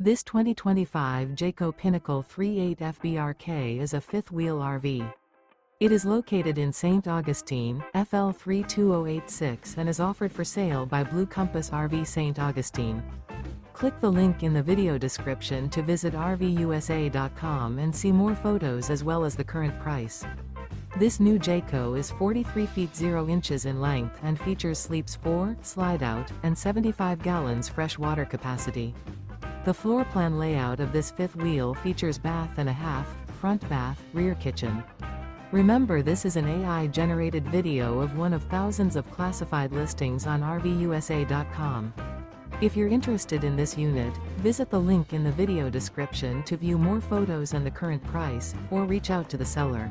This 2025 Jayco Pinnacle 38FBRK is a fifth-wheel RV. It is located in St. Augustine, FL 32086 and is offered for sale by Blue Compass RV St. Augustine. Click the link in the video description to visit RVUSA.com and see more photos as well as the current price. This new Jayco is 43 feet 0 inches in length and features sleeps 4, slide-out, and 75 gallons fresh water capacity. The floor plan layout of this fifth wheel features bath and a half, front bath, rear kitchen. Remember, this is an AI-generated video of one of thousands of classified listings on RVUSA.com. If you're interested in this unit, visit the link in the video description to view more photos and the current price, or reach out to the seller.